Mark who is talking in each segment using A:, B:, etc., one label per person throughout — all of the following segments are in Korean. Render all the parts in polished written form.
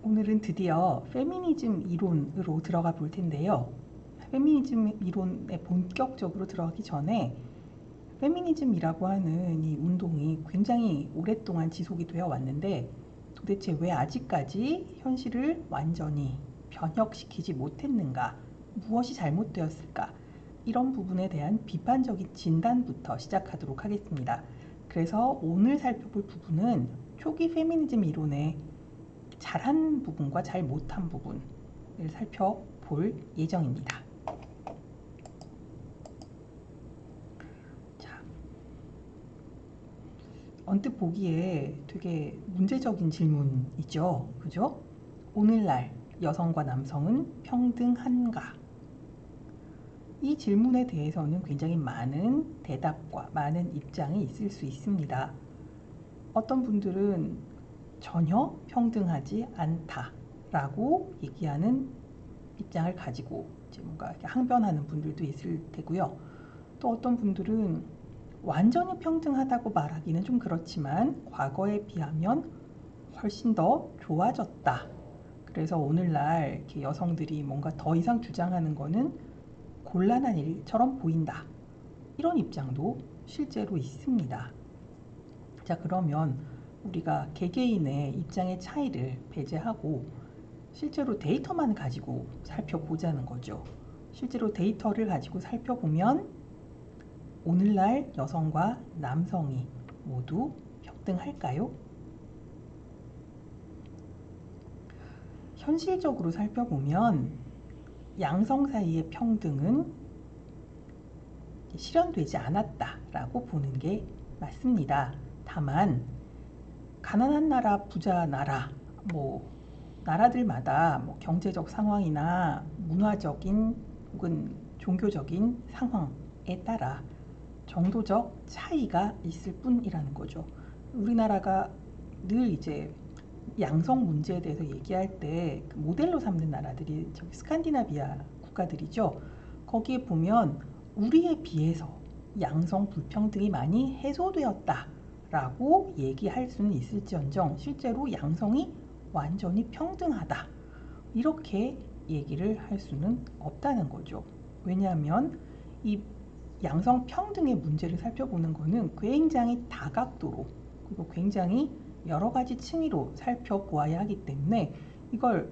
A: 오늘은 드디어 페미니즘 이론으로 들어가 볼 텐데요. 페미니즘 이론에 본격적으로 들어가기 전에 페미니즘이라고 하는 이 운동이 굉장히 오랫동안 지속이 되어 왔는데 도대체 왜 아직까지 현실을 완전히 변혁시키지 못했는가? 무엇이 잘못되었을까? 이런 부분에 대한 비판적인 진단부터 시작하도록 하겠습니다. 그래서 오늘 살펴볼 부분은 초기 페미니즘 이론의 잘한 부분과 잘 못한 부분을 살펴볼 예정입니다. 자, 언뜻 보기에 되게 문제적인 질문이죠. 그죠? 오늘날 여성과 남성은 평등한가? 이 질문에 대해서는 굉장히 많은 대답과 많은 입장이 있을 수 있습니다. 어떤 분들은 전혀 평등하지 않다라고 얘기하는 입장을 가지고 이제 뭔가 이렇게 항변하는 분들도 있을 테고요. 또 어떤 분들은 완전히 평등하다고 말하기는 좀 그렇지만 과거에 비하면 훨씬 더 좋아졌다. 그래서 오늘날 이렇게 여성들이 뭔가 더 이상 주장하는 거는 곤란한 일처럼 보인다. 이런 입장도 실제로 있습니다. 자, 그러면 우리가 개개인의 입장의 차이를 배제하고 실제로 데이터만 가지고 살펴보자는 거죠. 실제로 데이터를 가지고 살펴보면 오늘날 여성과 남성이 모두 평등할까요? 현실적으로 살펴보면 양성 사이의 평등은 실현되지 않았다라고 보는 게 맞습니다. 다만 가난한 나라, 부자 나라, 나라들마다 경제적 상황이나 문화적인 혹은 종교적인 상황에 따라 정도적 차이가 있을 뿐이라는 거죠. 우리나라가 늘 이제 양성 문제에 대해서 얘기할 때 그 모델로 삼는 나라들이 스칸디나비아 국가들이죠. 거기에 보면 우리에 비해서 양성 불평등이 많이 해소되었다라고 얘기할 수는 있을지언정 실제로 양성이 완전히 평등하다 이렇게 얘기를 할 수는 없다는 거죠. 왜냐하면 이 양성 평등의 문제를 살펴보는 것은 굉장히 다각도로 그리고 굉장히 여러 가지 층위로 살펴보아야 하기 때문에 이걸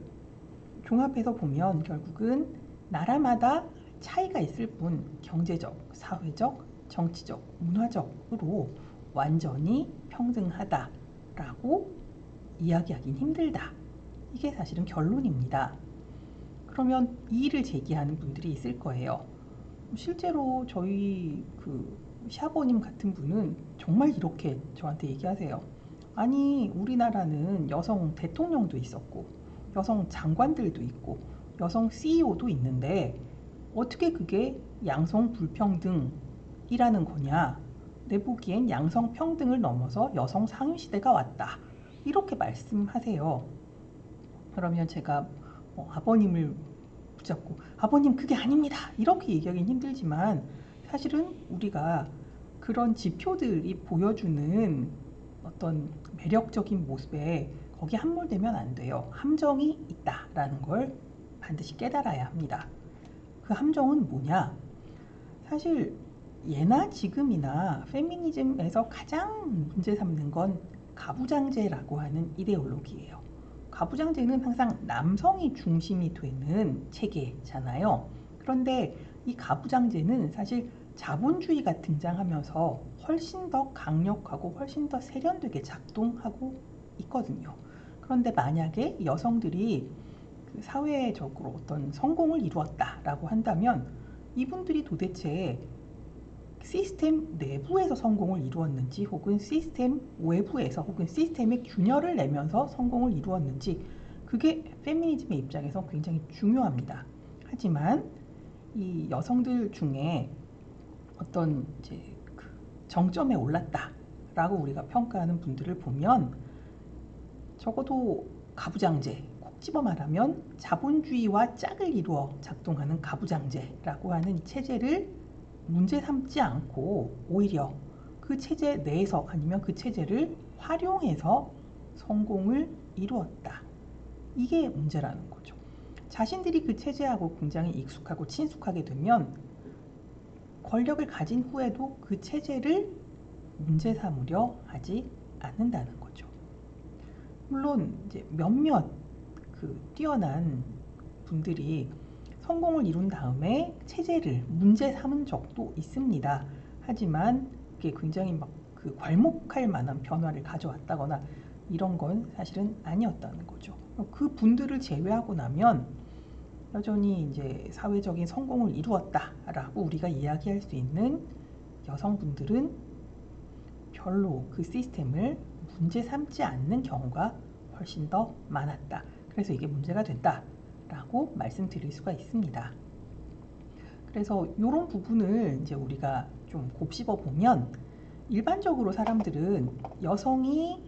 A: 종합해서 보면 결국은 나라마다 차이가 있을 뿐 경제적, 사회적, 정치적, 문화적으로 완전히 평등하다라고 이야기하긴 힘들다. 이게 사실은 결론입니다. 그러면 이의를 제기하는 분들이 있을 거예요. 실제로 저희 그 샤버님 같은 분은 정말 이렇게 저한테 얘기하세요. 아니, 우리나라는 여성 대통령도 있었고, 여성 장관들도 있고, 여성 CEO도 있는데, 어떻게 그게 양성 불평등이라는 거냐? 내 보기엔 양성 평등을 넘어서 여성 상위 시대가 왔다. 이렇게 말씀하세요. 그러면 제가 아버님을 붙잡고 아버님 그게 아닙니다. 이렇게 얘기하기는 힘들지만 사실은 우리가 그런 지표들이 보여주는 어떤 매력적인 모습에 거기에 함몰되면 안 돼요. 함정이 있다라는 걸 반드시 깨달아야 합니다. 그 함정은 뭐냐? 사실 예나 지금이나 페미니즘에서 가장 문제 삼는 건 가부장제라고 하는 이데올로기예요. 가부장제는 항상 남성이 중심이 되는 체계잖아요. 그런데 이 가부장제는 사실 자본주의가 등장하면서 훨씬 더 강력하고 훨씬 더 세련되게 작동하고 있거든요. 그런데 만약에 여성들이 사회적으로 어떤 성공을 이루었다라고 한다면 이분들이 도대체 시스템 내부에서 성공을 이루었는지 혹은 시스템 외부에서 혹은 시스템에 균열을 내면서 성공을 이루었는지 그게 페미니즘의 입장에서 굉장히 중요합니다. 하지만 이 여성들 중에 어떤 이제 그 정점에 올랐다라고 우리가 평가하는 분들을 보면 적어도 가부장제 콕 집어 말하면 자본주의와 짝을 이루어 작동하는 가부장제라고 하는 이 체제를 문제 삼지 않고 오히려 그 체제 내에서 아니면 그 체제를 활용해서 성공을 이루었다. 이게 문제라는 거죠. 자신들이 그 체제하고 굉장히 익숙하고 친숙하게 되면 권력을 가진 후에도 그 체제를 문제 삼으려 하지 않는다는 거죠. 물론 이제 몇몇 그 뛰어난 분들이 성공을 이룬 다음에 체제를 문제 삼은 적도 있습니다. 하지만 그게 굉장히 막 그 괄목할 만한 변화를 가져왔다거나 이런 건 사실은 아니었다는 거죠. 그 분들을 제외하고 나면 여전히 이제 사회적인 성공을 이루었다라고 우리가 이야기할 수 있는 여성분들은 별로 그 시스템을 문제 삼지 않는 경우가 훨씬 더 많았다. 그래서 이게 문제가 됐다라고 말씀드릴 수가 있습니다. 그래서 이런 부분을 이제 우리가 좀 곱씹어 보면 일반적으로 사람들은 여성이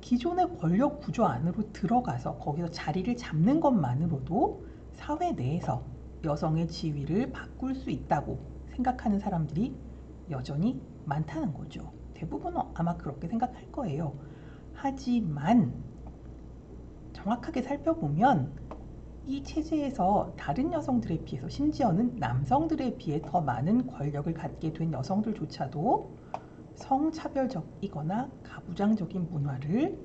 A: 기존의 권력 구조 안으로 들어가서 거기서 자리를 잡는 것만으로도 사회 내에서 여성의 지위를 바꿀 수 있다고 생각하는 사람들이 여전히 많다는 거죠. 대부분은 아마 그렇게 생각할 거예요. 하지만 정확하게 살펴보면 이 체제에서 다른 여성들에 비해서 심지어는 남성들에 비해 더 많은 권력을 갖게 된 여성들조차도 성차별적이거나 가부장적인 문화를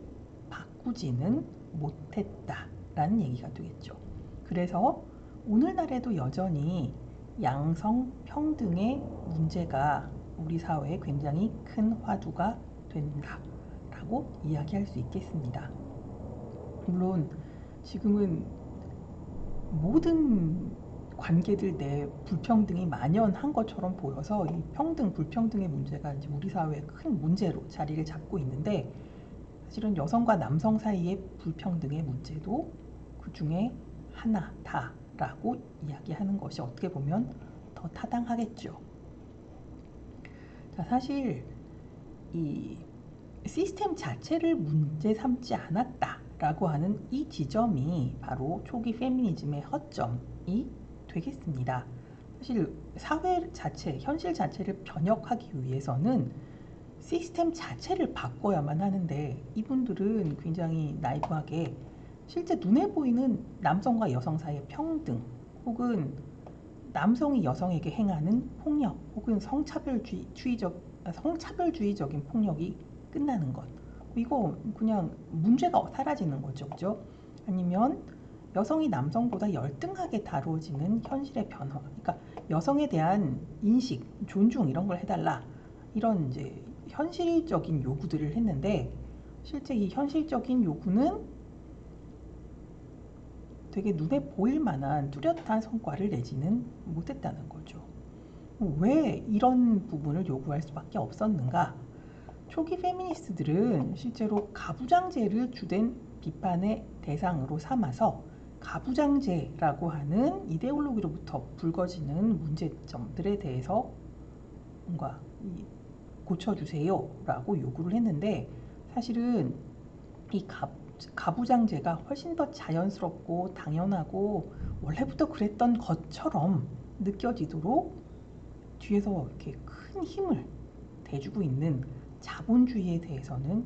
A: 바꾸지는 못했다라는 얘기가 되겠죠. 그래서 오늘날에도 여전히 양성 평등의 문제가 우리 사회에 굉장히 큰 화두가 된다라고 이야기할 수 있겠습니다. 물론 지금은 모든 관계들 내 불평등이 만연한 것처럼 보여서 이 평등, 불평등의 문제가 이제 우리 사회의 큰 문제로 자리를 잡고 있는데 사실은 여성과 남성 사이의 불평등의 문제도 그 중에 하나다라고 이야기하는 것이 어떻게 보면 더 타당하겠죠. 자, 사실 이 시스템 자체를 문제 삼지 않았다라고 하는 이 지점이 바로 초기 페미니즘의 허점이 되겠습니다. 사실 사회 자체, 현실 자체를 변혁하기 위해서는 시스템 자체를 바꿔야만 하는데 이분들은 굉장히 나이브하게 실제 눈에 보이는 남성과 여성 사이의 평등 혹은 남성이 여성에게 행하는 폭력 혹은 성차별주의적인 폭력이 끝나는 것. 이거 그냥 문제가 사라지는 거죠. 그죠? 아니면 여성이 남성보다 열등하게 다루어지는 현실의 변화. 그러니까 여성에 대한 인식, 존중 이런 걸 해달라. 이런 이제 현실적인 요구들을 했는데 실제 이 현실적인 요구는 되게 눈에 보일 만한 뚜렷한 성과를 내지는 못했다는 거죠. 왜 이런 부분을 요구할 수밖에 없었는가? 초기 페미니스트들은 실제로 가부장제를 주된 비판의 대상으로 삼아서 가부장제라고 하는 이데올로기로부터 불거지는 문제점들에 대해서 뭔가 고쳐주세요 라고 요구를 했는데 사실은 이 가부장제가 훨씬 더 자연스럽고 당연하고 원래부터 그랬던 것처럼 느껴지도록 뒤에서 이렇게 큰 힘을 대주고 있는 자본주의에 대해서는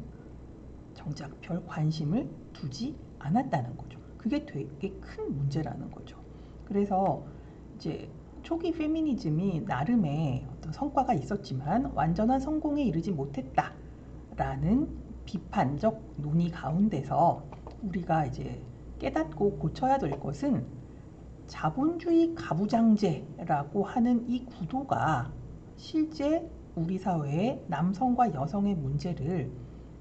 A: 정작 별 관심을 두지 않았다는 거죠. 그게 되게 큰 문제라는 거죠. 그래서 이제 초기 페미니즘이 나름의 어떤 성과가 있었지만 완전한 성공에 이르지 못했다라는 비판적 논의 가운데서 우리가 이제 깨닫고 고쳐야 될 것은 자본주의 가부장제라고 하는 이 구도가 실제 우리 사회의 남성과 여성의 문제를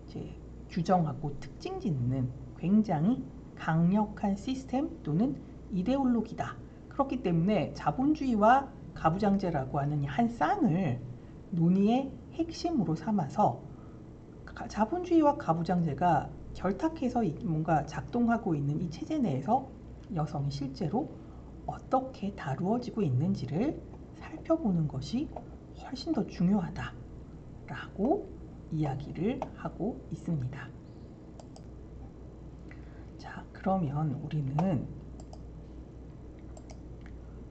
A: 이제 규정하고 특징 짓는 굉장히 강력한 시스템 또는 이데올로기다. 그렇기 때문에 자본주의와 가부장제라고 하는 한 쌍을 논의의 핵심으로 삼아서 자본주의와 가부장제가 결탁해서 뭔가 작동하고 있는 이 체제 내에서 여성이 실제로 어떻게 다루어지고 있는지를 살펴보는 것이 훨씬 더 중요하다라고 이야기를 하고 있습니다. 자, 그러면 우리는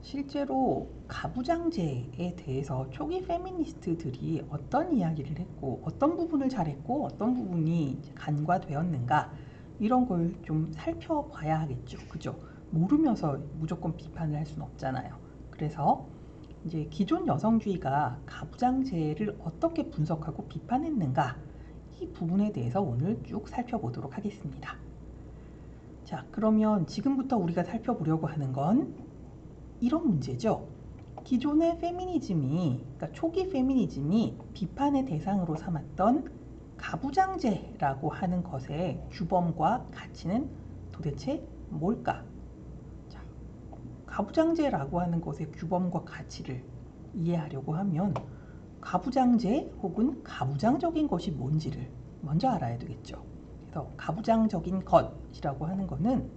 A: 실제로 가부장제에 대해서 초기 페미니스트들이 어떤 이야기를 했고 어떤 부분을 잘했고 어떤 부분이 간과되었는가 이런 걸 좀 살펴봐야 하겠죠. 그죠? 모르면서 무조건 비판을 할 수는 없잖아요. 그래서 이제 기존 여성주의가 가부장제를 어떻게 분석하고 비판했는가, 이 부분에 대해서 오늘 쭉 살펴보도록 하겠습니다. 자, 그러면 지금부터 우리가 살펴보려고 하는 건 이런 문제죠. 기존의 페미니즘이, 그러니까 초기 페미니즘이 비판의 대상으로 삼았던 가부장제라고 하는 것의 규범과 가치는 도대체 뭘까? 자, 가부장제라고 하는 것의 규범과 가치를 이해하려고 하면 가부장제 혹은 가부장적인 것이 뭔지를 먼저 알아야 되겠죠. 그래서 가부장적인 것이라고 하는 것은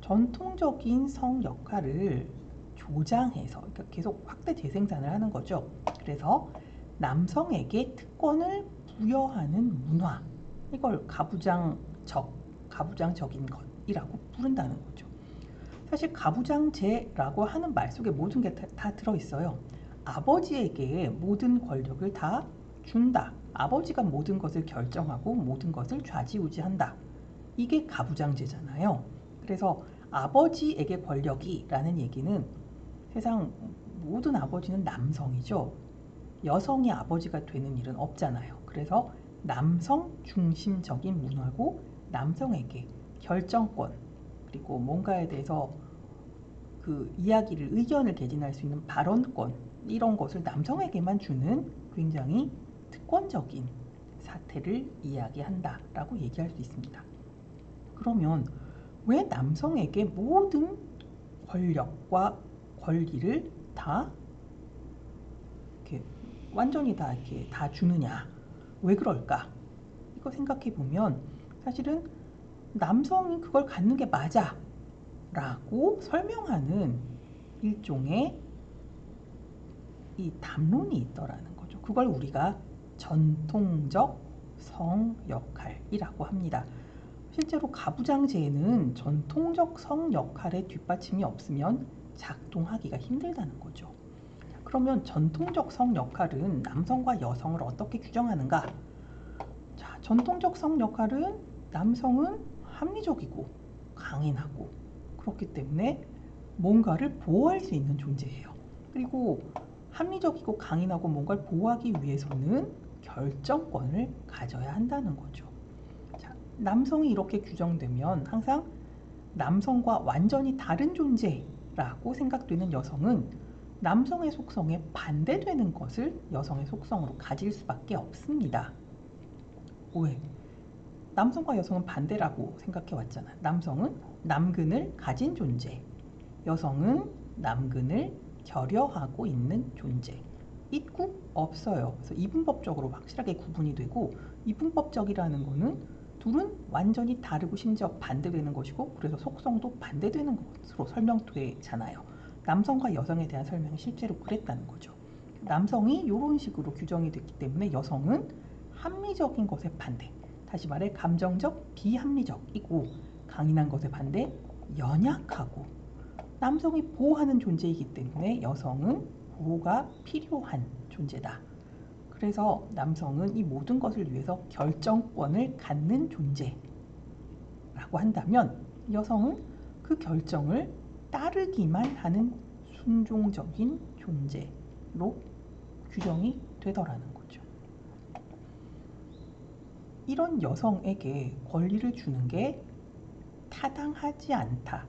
A: 전통적인 성 역할을 조장해서, 그러니까 계속 확대 재생산을 하는 거죠. 그래서 남성에게 특권을 부여하는 문화, 이걸 가부장적인 것이라고 부른다는 거죠. 사실 가부장제라고 하는 말 속에 모든 게 다 들어있어요. 아버지에게 모든 권력을 다 준다. 아버지가 모든 것을 결정하고 모든 것을 좌지우지한다. 이게 가부장제잖아요. 그래서 아버지에게 권력이라는 얘기는 세상 모든 아버지는 남성이죠. 여성이 아버지가 되는 일은 없잖아요. 그래서 남성 중심적인 문화고 남성에게 결정권, 그리고 뭔가에 대해서 그 이야기를, 의견을 개진할 수 있는 발언권, 이런 것을 남성에게만 주는 굉장히 특권적인 사태를 이야기한다라고 얘기할 수 있습니다. 그러면 왜 남성에게 모든 권력과 권리를 다 이렇게 완전히 다 이렇게 다 주느냐? 왜 그럴까? 이거 생각해 보면 사실은 남성이 그걸 갖는 게 맞아 라고 설명하는 일종의 이 담론이 있더라는 거죠. 그걸 우리가 전통적 성 역할이라고 합니다. 실제로 가부장제는 전통적 성 역할의 뒷받침이 없으면 작동하기가 힘들다는 거죠. 그러면 전통적 성 역할은 남성과 여성을 어떻게 규정하는가? 자, 전통적 성 역할은 남성은 합리적이고 강인하고 그렇기 때문에 뭔가를 보호할 수 있는 존재예요. 그리고 합리적이고 강인하고 뭔가를 보호하기 위해서는 결정권을 가져야 한다는 거죠. 자, 남성이 이렇게 규정되면 항상 남성과 완전히 다른 존재라고 생각되는 여성은 남성의 속성에 반대되는 것을 여성의 속성으로 가질 수밖에 없습니다. 왜? 남성과 여성은 반대라고 생각해 왔잖아. 남성은 남근을 가진 존재, 여성은 남근을 결여하고 있는 존재. 있고 없어요. 그래서 이분법적으로 확실하게 구분이 되고, 이분법적이라는 거는 둘은 완전히 다르고 심지어 반대되는 것이고, 그래서 속성도 반대되는 것으로 설명되잖아요. 남성과 여성에 대한 설명이 실제로 그랬다는 거죠. 남성이 이런 식으로 규정이 됐기 때문에 여성은 합리적인 것에 반대, 다시 말해 감정적 비합리적이고, 강인한 것에 반대 연약하고, 남성이 보호하는 존재이기 때문에 여성은 보호가 필요한 존재다. 그래서 남성은 이 모든 것을 위해서 결정권을 갖는 존재라고 한다면, 여성은 그 결정을 따르기만 하는 순종적인 존재로 규정이 되더라는 거죠. 이런 여성에게 권리를 주는 게 타당하지 않다.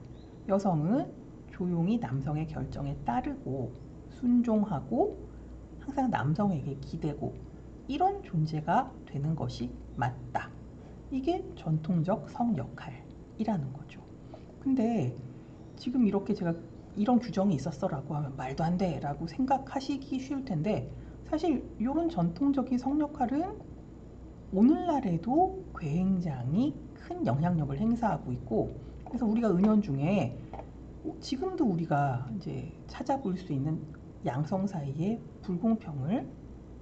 A: 여성은 조용히 남성의 결정에 따르고 순종하고 항상 남성에게 기대고 이런 존재가 되는 것이 맞다. 이게 전통적 성 역할이라는 거죠. 근데 지금 이렇게 제가 이런 규정이 있었어라고 하면 말도 안 돼라고 생각하시기 쉬울 텐데, 사실 이런 전통적인 성 역할은 오늘날에도 굉장히 큰 영향력을 행사하고 있고, 그래서 우리가 은연중에 지금도 우리가 이제 찾아볼 수 있는 양성 사이의 불공평을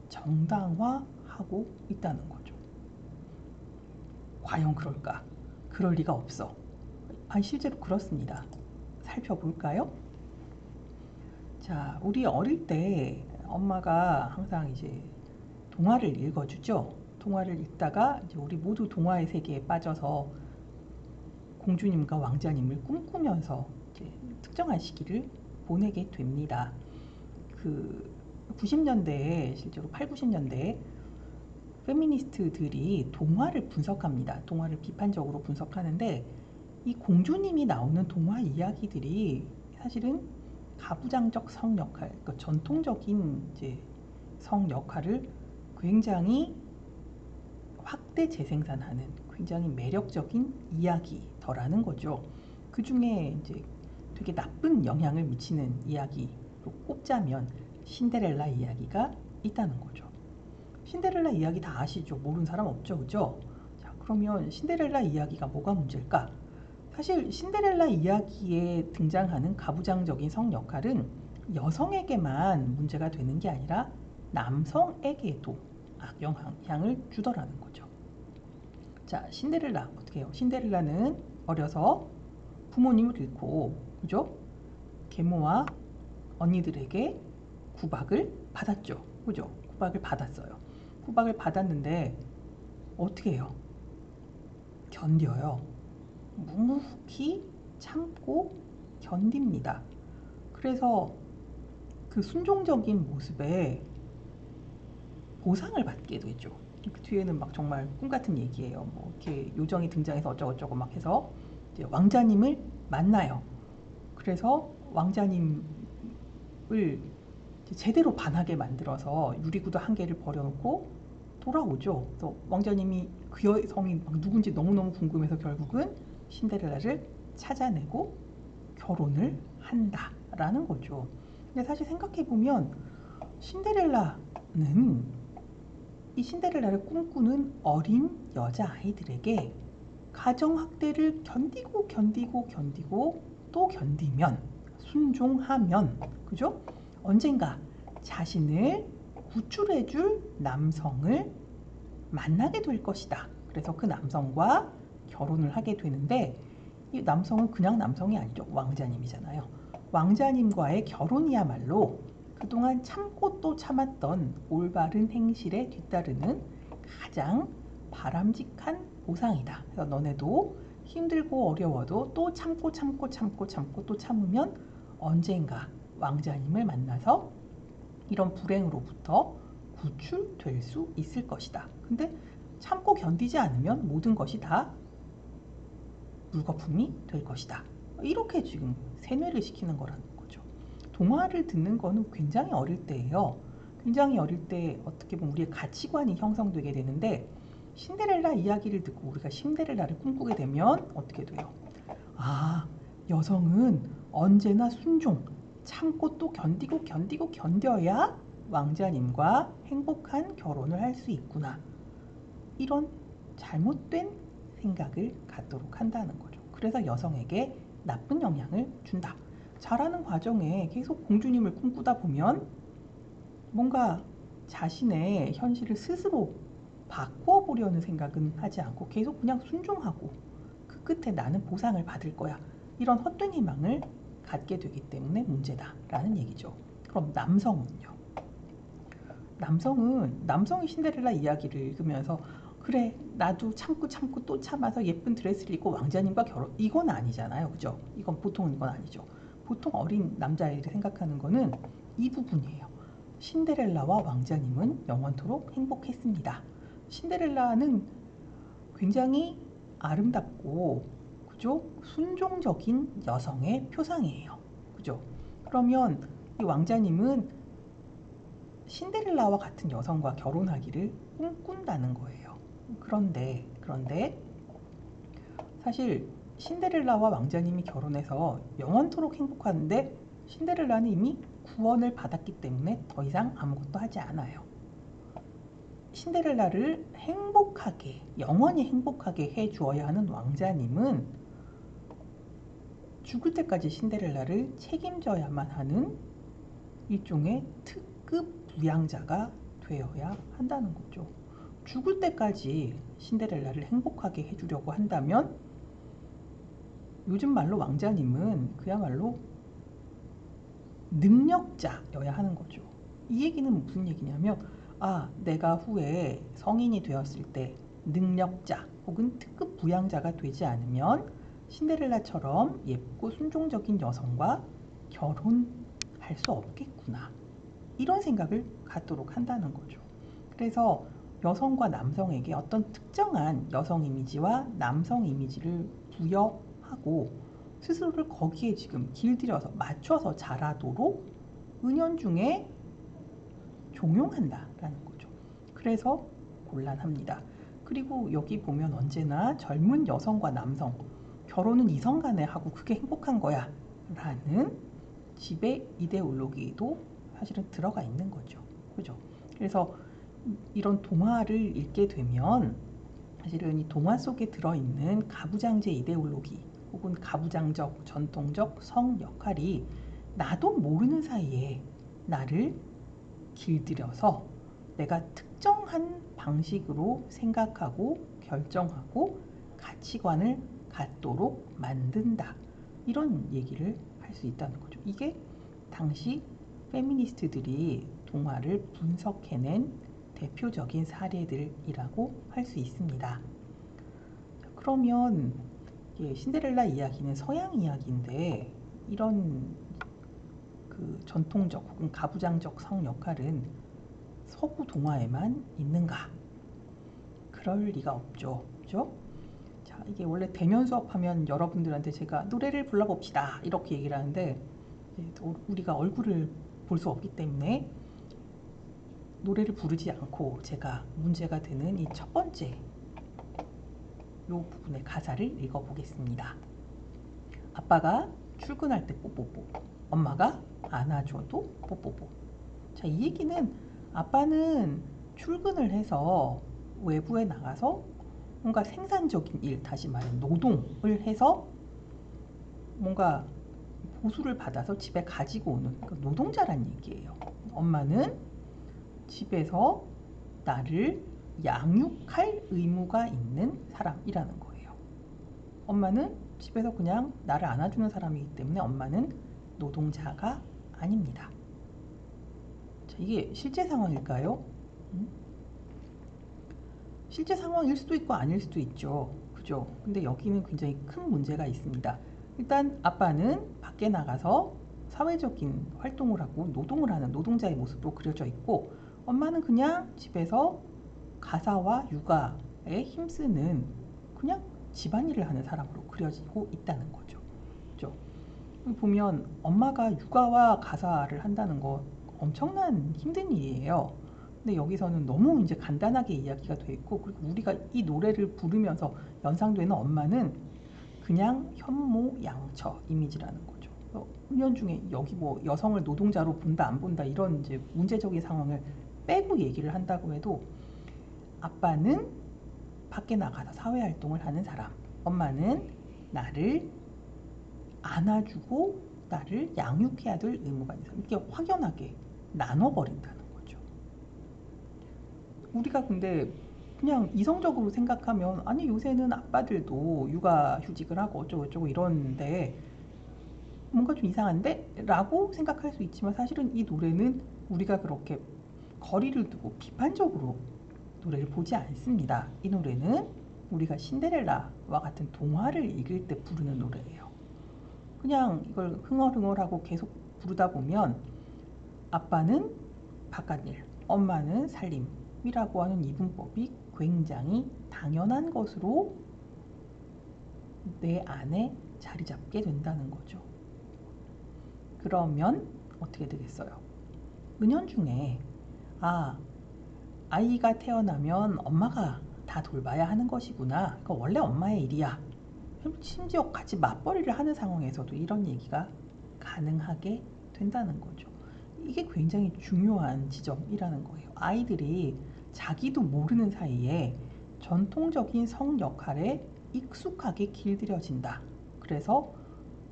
A: 정당화하고 있다는 거죠. 과연 그럴까? 그럴 리가 없어. 아니, 실제로 그렇습니다. 살펴볼까요? 자, 우리 어릴 때 엄마가 항상 이제 동화를 읽어주죠. 동화를 읽다가 이제 우리 모두 동화의 세계에 빠져서 공주님과 왕자님을 꿈꾸면서 이제 특정한 시기를 보내게 됩니다. 그 90년대에 실제로 8, 90년대에 페미니스트들이 동화를 분석합니다. 동화를 비판적으로 분석하는데 이 공주님이 나오는 동화 이야기들이 사실은 가부장적 성 역할, 그러니까 전통적인 이제 성 역할을 굉장히 확대 재생산하는 굉장히 매력적인 이야기더라는 거죠. 그 중에 이제 되게 나쁜 영향을 미치는 이야기로 꼽자면 신데렐라 이야기가 있다는 거죠. 신데렐라 이야기 다 아시죠? 모르는 사람 없죠, 그죠? 자, 그러면 신데렐라 이야기가 뭐가 문제일까? 사실 신데렐라 이야기에 등장하는 가부장적인 성 역할은 여성에게만 문제가 되는 게 아니라 남성에게도 악영향을 주더라는 거죠. 자, 신데렐라 어떻게 해요? 신데렐라는 어려서 부모님을 잃고, 그죠? 계모와 언니들에게 구박을 받았죠. 그죠? 구박을 받았어요. 구박을 받았는데 어떻게 해요? 견뎌요. 묵묵히 참고 견딥니다. 그래서 그 순종적인 모습에 보상을 받게 되죠. 그 뒤에는 막 정말 꿈 같은 얘기예요. 뭐 이렇게 요정이 등장해서 어쩌고저쩌고 막 해서 이제 왕자님을 만나요. 그래서 왕자님을 제대로 반하게 만들어서 유리구두 한 개를 버려놓고 돌아오죠. 그래서 왕자님이 그 여성이 막 누군지 너무너무 궁금해서 결국은 신데렐라를 찾아내고 결혼을 한다라는 거죠. 근데 사실 생각해보면 신데렐라는 이 신데렐라를 꿈꾸는 어린 여자아이들에게 가정학대를 견디고 또 견디면 순종하면, 그죠? 언젠가 자신을 구출해줄 남성을 만나게 될 것이다. 그래서 그 남성과 결혼을 하게 되는데 이 남성은 그냥 남성이 아니죠. 왕자님이잖아요. 왕자님과의 결혼이야말로 그동안 참고 또 참았던 올바른 행실에 뒤따르는 가장 바람직한 보상이다. 그래서 너네도 힘들고 어려워도 또 참고 또 참으면 언젠가 왕자님을 만나서 이런 불행으로부터 구출될 수 있을 것이다. 근데 참고 견디지 않으면 모든 것이 다 물거품이 될 것이다. 이렇게 지금 세뇌를 시키는 거라는 거죠. 동화를 듣는 거는 굉장히 어릴 때예요. 굉장히 어릴 때 어떻게 보면 우리의 가치관이 형성되게 되는데 신데렐라 이야기를 듣고 우리가 신데렐라를 꿈꾸게 되면 어떻게 돼요? 아, 여성은 언제나 순종, 참고 또 견뎌야 왕자님과 행복한 결혼을 할 수 있구나. 이런 잘못된 생각을 갖도록 한다는 거죠. 그래서 여성에게 나쁜 영향을 준다. 자라는 과정에 계속 공주님을 꿈꾸다 보면 뭔가 자신의 현실을 스스로 바꾸어 보려는 생각은 하지 않고 계속 그냥 순종하고 그 끝에 나는 보상을 받을 거야. 이런 헛된 희망을 갖게 되기 때문에 문제다라는 얘기죠. 그럼 남성은요? 남성이 신데렐라 이야기를 읽으면서 그래 나도 참고 또 참아서 예쁜 드레스를 입고 왕자님과 결혼, 이건 아니잖아요. 그죠? 이건 아니죠. 보통 어린 남자애들이 생각하는 거는 이 부분이에요. 신데렐라와 왕자님은 영원토록 행복했습니다. 신데렐라는 굉장히 아름답고, 그죠? 순종적인 여성의 표상이에요. 그죠? 그러면 이 왕자님은 신데렐라와 같은 여성과 결혼하기를 꿈꾼다는 거예요. 그런데 사실 신데렐라와 왕자님이 결혼해서 영원토록 행복한데 신데렐라는 이미 구원을 받았기 때문에 더 이상 아무것도 하지 않아요. 신데렐라를 행복하게, 영원히 행복하게 해주어야 하는 왕자님은 죽을 때까지 신데렐라를 책임져야만 하는 일종의 특급 부양자가 되어야 한다는 거죠. 죽을 때까지 신데렐라를 행복하게 해주려고 한다면 요즘 말로 왕자님은 그야말로 능력자여야 하는 거죠. 이 얘기는 무슨 얘기냐면 내가 후에 성인이 되었을 때 능력자 혹은 특급 부양자가 되지 않으면 신데렐라처럼 예쁘고 순종적인 여성과 결혼할 수 없겠구나. 이런 생각을 갖도록 한다는 거죠. 그래서 여성과 남성에게 어떤 특정한 여성 이미지와 남성 이미지를 부여하고 스스로를 거기에 지금 길들여서 맞춰서 자라도록 은연중에 종용한다라는 거죠. 그래서 곤란합니다. 그리고 여기 보면 언제나 젊은 여성과 남성, 결혼은 이성 간에 하고 그게 행복한 거야 라는 지배 이데올로기도 사실은 들어가 있는 거죠. 그죠? 그래서 이런 동화를 읽게 되면 사실은 이 동화 속에 들어있는 가부장제 이데올로기 혹은 가부장적 전통적 성 역할이 나도 모르는 사이에 나를 길들여서 내가 특정한 방식으로 생각하고 결정하고 가치관을 갖도록 만든다. 이런 얘기를 할 수 있다는 거죠. 이게 당시 페미니스트들이 동화를 분석해낸 대표적인 사례들이라고 할 수 있습니다. 그러면 신데렐라 이야기는 서양 이야기인데 이런 그 전통적 혹은 가부장적 성 역할은 서구 동화에만 있는가? 그럴 리가 없죠. 그죠? 자, 이게 원래 대면 수업하면 여러분들한테 제가 노래를 불러봅시다 이렇게 얘기를 하는데 우리가 얼굴을 볼 수 없기 때문에 노래를 부르지 않고 제가 문제가 되는 이 첫 번째 요 부분의 가사를 읽어보겠습니다. 아빠가 출근할 때 뽀뽀뽀, 엄마가 안아줘도 뽀뽀뽀. 자, 이 얘기는 아빠는 출근을 해서 외부에 나가서 뭔가 생산적인 일, 다시 말해 노동을 해서 뭔가 보수를 받아서 집에 가지고 오는 그 노동자란 얘기예요. 엄마는 집에서 나를 양육할 의무가 있는 사람이라는 거예요. 엄마는 집에서 그냥 나를 안아주는 사람이기 때문에 엄마는 노동자가 아닙니다. 자, 이게 실제 상황일까요? 실제 상황일 수도 있고 아닐 수도 있죠. 그죠? 근데 여기는 굉장히 큰 문제가 있습니다. 일단 아빠는 밖에 나가서 사회적인 활동을 하고 노동을 하는 노동자의 모습으로 그려져 있고 엄마는 그냥 집에서 가사와 육아에 힘쓰는 그냥 집안일을 하는 사람으로 그려지고 있다는 거죠. 그죠? 보면 엄마가 육아와 가사를 한다는 거 엄청난 힘든 일이에요. 근데 여기서는 너무 이제 간단하게 이야기가 돼 있고 그리고 우리가 이 노래를 부르면서 연상되는 엄마는 그냥 현모양처 이미지라는 거죠. 은연중에 여기 뭐 여성을 노동자로 본다 안 본다 이런 이제 문제적인 상황을 빼고 얘기를 한다고 해도 아빠는 밖에 나가서 사회활동을 하는 사람, 엄마는 나를 안아주고 나를 양육해야 될 의무가 있는 사람. 이렇게 확연하게 나눠버린다는 거죠. 우리가 근데 그냥 이성적으로 생각하면 아니 요새는 아빠들도 육아휴직을 하고 어쩌고저쩌고 이러는데 뭔가 좀 이상한데? 라고 생각할 수 있지만 사실은 이 노래는 우리가 그렇게 거리를 두고 비판적으로 노래를 보지 않습니다. 이 노래는 우리가 신데렐라와 같은 동화를 읽을 때 부르는 노래예요. 그냥 이걸 흥얼흥얼하고 계속 부르다 보면 아빠는 바깥일, 엄마는 살림이라고 하는 이분법이 굉장히 당연한 것으로 내 안에 자리 잡게 된다는 거죠. 그러면 어떻게 되겠어요? 은연중에 아이가 태어나면 엄마가 다 돌봐야 하는 것이구나. 그러니까 원래 엄마의 일이야. 심지어 같이 맞벌이를 하는 상황에서도 이런 얘기가 가능하게 된다는 거죠. 이게 굉장히 중요한 지점이라는 거예요. 아이들이 자기도 모르는 사이에 전통적인 성 역할에 익숙하게 길들여진다. 그래서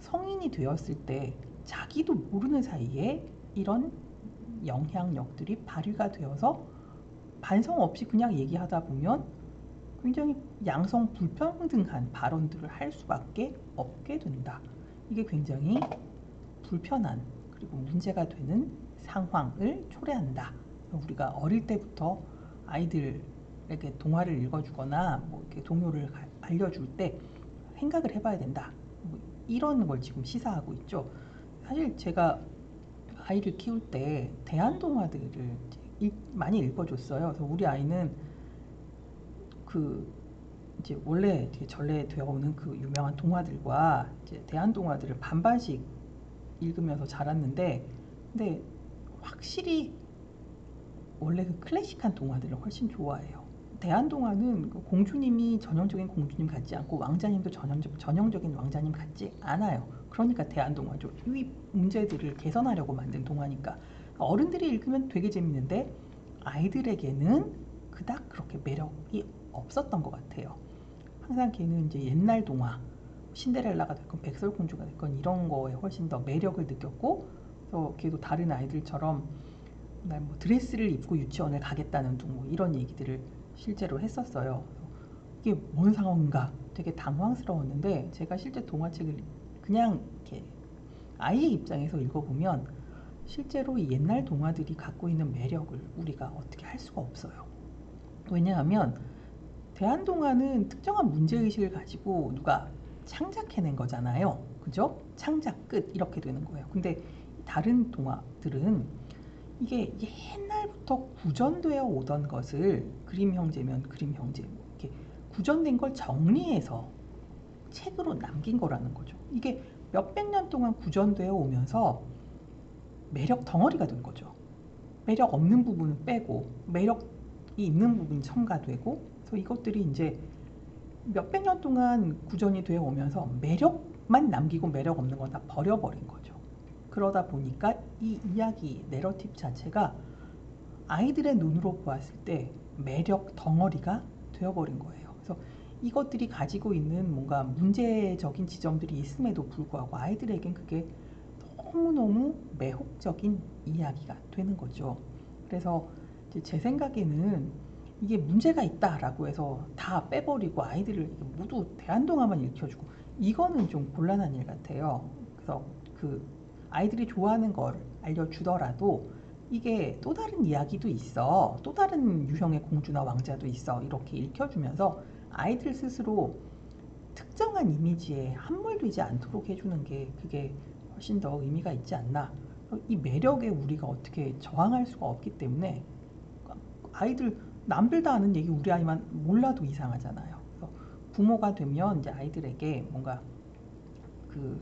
A: 성인이 되었을 때 자기도 모르는 사이에 이런 영향력들이 발휘가 되어서 반성 없이 그냥 얘기하다 보면 굉장히 양성 불평등한 발언들을 할 수밖에 없게 된다. 이게 굉장히 불편한 그리고 문제가 되는 상황을 초래한다. 우리가 어릴 때부터 아이들에게 동화를 읽어주거나 뭐 이렇게 동요를 알려줄 때 생각을 해봐야 된다. 뭐 이런 걸 지금 시사하고 있죠. 사실 제가 아이를 키울 때 대한동화들을 많이 읽어줬어요. 그래서 우리 아이는 그 이제 원래 되게 전래되어 오는 그 유명한 동화들과 이제 대한 동화들을 반반씩 읽으면서 자랐는데, 근데 확실히 원래 그 클래식한 동화들을 훨씬 좋아해요. 대한 동화는 그 공주님이 전형적인 공주님 같지 않고 왕자님도 전형적인 왕자님 같지 않아요. 그러니까 대한 동화죠. 이 문제들을 개선하려고 만든 동화니까 어른들이 읽으면 되게 재밌는데 아이들에게는 그닥 그렇게 매력이 없었던 것 같아요. 항상 걔는 이제 옛날 동화, 신데렐라가 됐건 백설공주가 됐건 이런 거에 훨씬 더 매력을 느꼈고, 또 걔도 다른 아이들처럼 뭐 드레스를 입고 유치원을 가겠다는 둥 뭐 이런 얘기들을 실제로 했었어요. 이게 뭔 상황인가 되게 당황스러웠는데, 제가 실제 동화책을 그냥 이렇게 아이의 입장에서 읽어보면 실제로 이 옛날 동화들이 갖고 있는 매력을 우리가 어떻게 할 수가 없어요. 왜냐하면 대한동화는 특정한 문제의식을 가지고 누가 창작해낸 거잖아요. 그죠? 창작 끝 이렇게 되는 거예요. 근데 다른 동화들은 이게 옛날부터 구전되어 오던 것을 그림 형제면 그림 형제 이렇게 구전된 걸 정리해서 책으로 남긴 거라는 거죠. 이게 몇백 년 동안 구전되어 오면서 매력 덩어리가 된 거죠. 매력 없는 부분은 빼고 매력이 있는 부분이 첨가되고, 그래서 이것들이 이제 몇백 년 동안 구전이 되어 오면서 매력만 남기고 매력 없는 건 다 버려버린 거죠. 그러다 보니까 이 이야기 내러티브 자체가 아이들의 눈으로 보았을 때 매력 덩어리가 되어버린 거예요. 그래서 이것들이 가지고 있는 뭔가 문제적인 지점들이 있음에도 불구하고 아이들에겐 그게 너무너무 매혹적인 이야기가 되는 거죠. 그래서 제 생각에는 이게 문제가 있다라고 해서 다 빼버리고 아이들을 모두 대한동화만 읽혀주고 이거는 좀 곤란한 일 같아요. 그래서 그 아이들이 좋아하는 걸 알려주더라도 이게 또 다른 이야기도 있어, 또 다른 유형의 공주나 왕자도 있어, 이렇게 읽혀주면서 아이들 스스로 특정한 이미지에 함몰되지 않도록 해주는 게 그게 훨씬 더 의미가 있지 않나. 이 매력에 우리가 어떻게 저항할 수가 없기 때문에 아이들 남들 다 아는 얘기 우리 아이만 몰라도 이상하잖아요. 그래서 부모가 되면 이제 아이들에게 뭔가 그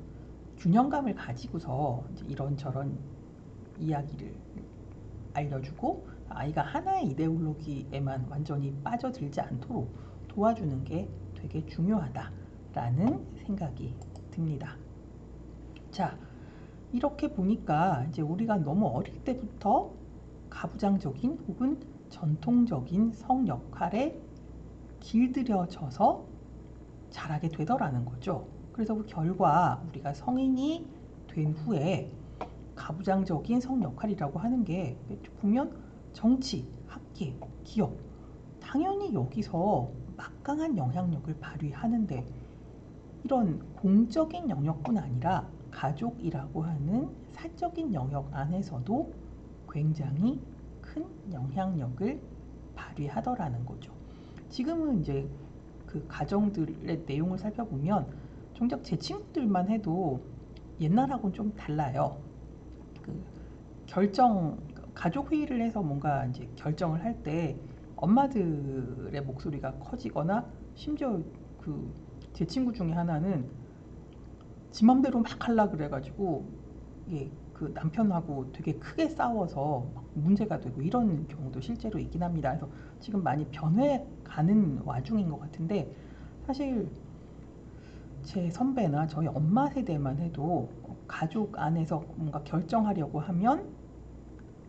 A: 균형감을 가지고서 이제 이런저런 이야기를 알려주고 아이가 하나의 이데올로기에만 완전히 빠져들지 않도록 도와주는 게 되게 중요하다라는 생각이 듭니다. 자, 이렇게 보니까 이제 우리가 너무 어릴 때부터 가부장적인 혹은 전통적인 성 역할에 길들여져서 자라게 되더라는 거죠. 그래서 그 결과 우리가 성인이 된 후에 가부장적인 성 역할이라고 하는 게 보면 정치, 학계, 기업, 당연히 여기서 막강한 영향력을 발휘하는데, 이런 공적인 영역뿐 아니라 가족이라고 하는 사적인 영역 안에서도 굉장히 큰 영향력을 발휘하더라는 거죠. 지금은 이제 그 가정들의 내용을 살펴보면 정작 제 친구들만 해도 옛날하고는 좀 달라요. 그 결정 가족 회의를 해서 뭔가 이제 결정을 할 때 엄마들의 목소리가 커지거나, 심지어 그 제 친구 중에 하나는 지 맘대로 막 하려 그래가지고 이게 그 남편하고 되게 크게 싸워서 막 문제가 되고 이런 경우도 실제로 있긴 합니다. 그래서 지금 많이 변해 가는 와중인 것 같은데, 사실 제 선배나 저희 엄마 세대만 해도 가족 안에서 뭔가 결정하려고 하면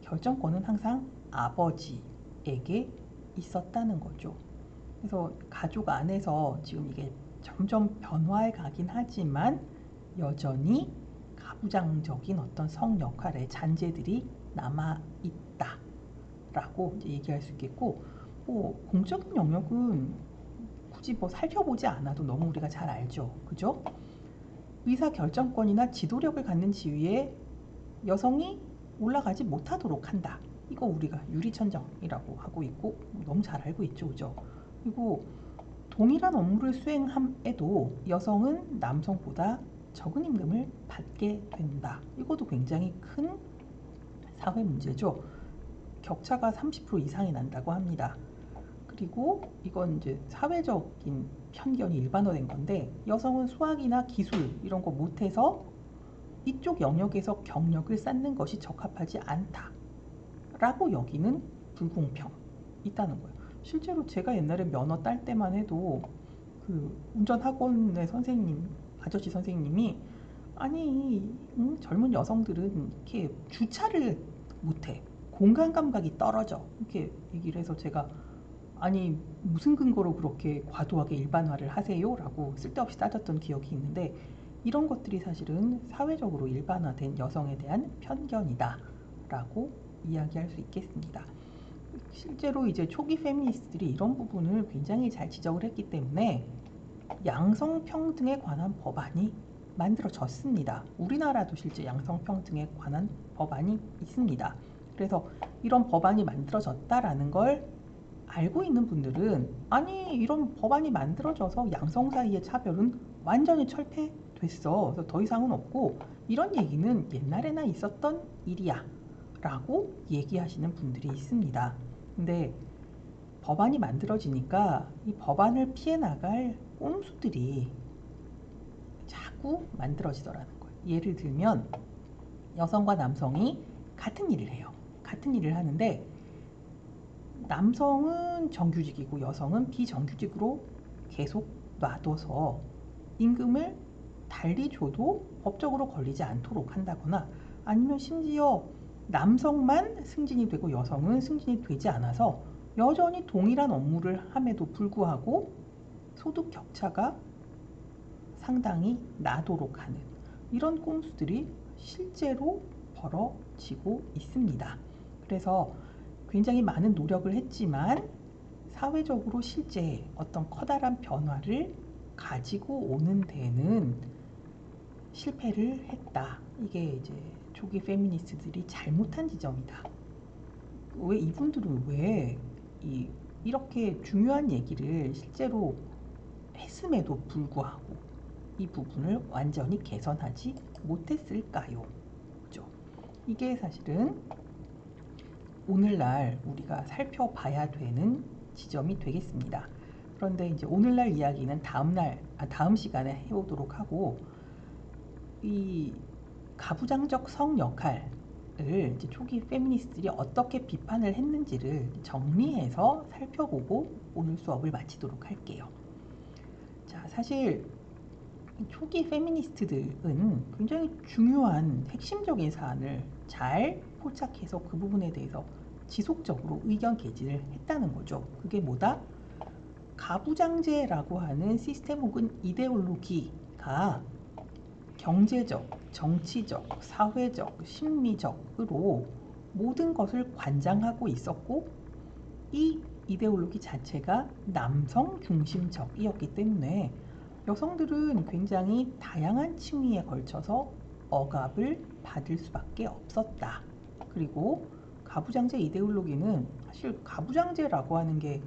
A: 결정권은 항상 아버지에게 있었다는 거죠. 그래서 가족 안에서 지금 이게 점점 변화해 가긴 하지만 여전히 가부장적인 어떤 성 역할의 잔재들이 남아 있다라고 이제 얘기할 수 있겠고, 뭐 공적인 영역은 굳이 뭐 살펴보지 않아도 너무 우리가 잘 알죠, 그죠? 의사 결정권이나 지도력을 갖는 지위에 여성이 올라가지 못하도록 한다. 이거 우리가 유리천정이라고 하고 있고 너무 잘 알고 있죠, 그죠? 그리고 동일한 업무를 수행함에도 여성은 남성보다 적은 임금을 받게 된다. 이것도 굉장히 큰 사회 문제죠. 격차가 30% 이상이 난다고 합니다. 그리고 이건 이제 사회적인 편견이 일반화된 건데, 여성은 수학이나 기술 이런 거 못해서 이쪽 영역에서 경력을 쌓는 것이 적합하지 않다라고 여기는 불공평 있다는 거예요. 실제로 제가 옛날에 면허 딸 때만 해도 그 운전학원의 선생님, 아저씨 선생님이 아니 젊은 여성들은 이렇게 주차를 못해, 공간 감각이 떨어져, 이렇게 얘기를 해서 제가 아니 무슨 근거로 그렇게 과도하게 일반화를 하세요? 라고 쓸데없이 따졌던 기억이 있는데, 이런 것들이 사실은 사회적으로 일반화된 여성에 대한 편견이다 라고 이야기할 수 있겠습니다. 실제로 이제 초기 페미니스트들이 이런 부분을 굉장히 잘 지적을 했기 때문에 양성평등에 관한 법안이 만들어졌습니다. 우리나라도 실제 양성평등에 관한 법안이 있습니다. 그래서 이런 법안이 만들어졌다라는 걸 알고 있는 분들은 아니 이런 법안이 만들어져서 양성 사이의 차별은 완전히 철폐됐어, 그래서 더 이상은 없고 이런 얘기는 옛날에나 있었던 일이야 라고 얘기하시는 분들이 있습니다. 근데 법안이 만들어지니까 이 법안을 피해 나갈 꼼수들이 자꾸 만들어지더라는 거예요. 예를 들면 여성과 남성이 같은 일을 해요. 같은 일을 하는데 남성은 정규직이고 여성은 비정규직으로 계속 놔둬서 임금을 달리 줘도 법적으로 걸리지 않도록 한다거나, 아니면 심지어 남성만 승진이 되고 여성은 승진이 되지 않아서 여전히 동일한 업무를 함에도 불구하고 소득 격차가 상당히 나도록 하는 이런 꼼수들이 실제로 벌어지고 있습니다. 그래서 굉장히 많은 노력을 했지만 사회적으로 실제 어떤 커다란 변화를 가지고 오는 데는 실패를 했다. 이게 이제 초기 페미니스트들이 잘못한 지점이다. 왜 이분들은 왜 이렇게 중요한 얘기를 실제로 했음에도 불구하고 이 부분을 완전히 개선하지 못했을까요? 그죠? 이게 사실은 오늘날 우리가 살펴봐야 되는 지점이 되겠습니다. 그런데 이제 오늘날 이야기는 다음 시간에 해보도록 하고, 이 가부장적 성 역할을 이제 초기 페미니스트들이 어떻게 비판을 했는지를 정리해서 살펴보고 오늘 수업을 마치도록 할게요. 자, 사실 초기 페미니스트들은 굉장히 중요한 핵심적인 사안을 잘 포착해서 그 부분에 대해서 지속적으로 의견 개진을 했다는 거죠. 그게 뭐다? 가부장제라고 하는 시스템 혹은 이데올로기가 경제적, 정치적, 사회적, 심리적으로 모든 것을 관장하고 있었고, 이 이데올로기 자체가 남성 중심적이었기 때문에 여성들은 굉장히 다양한 층위에 걸쳐서 억압을 받을 수밖에 없었다. 그리고 가부장제 이데올로기는 사실 가부장제라고 하는 게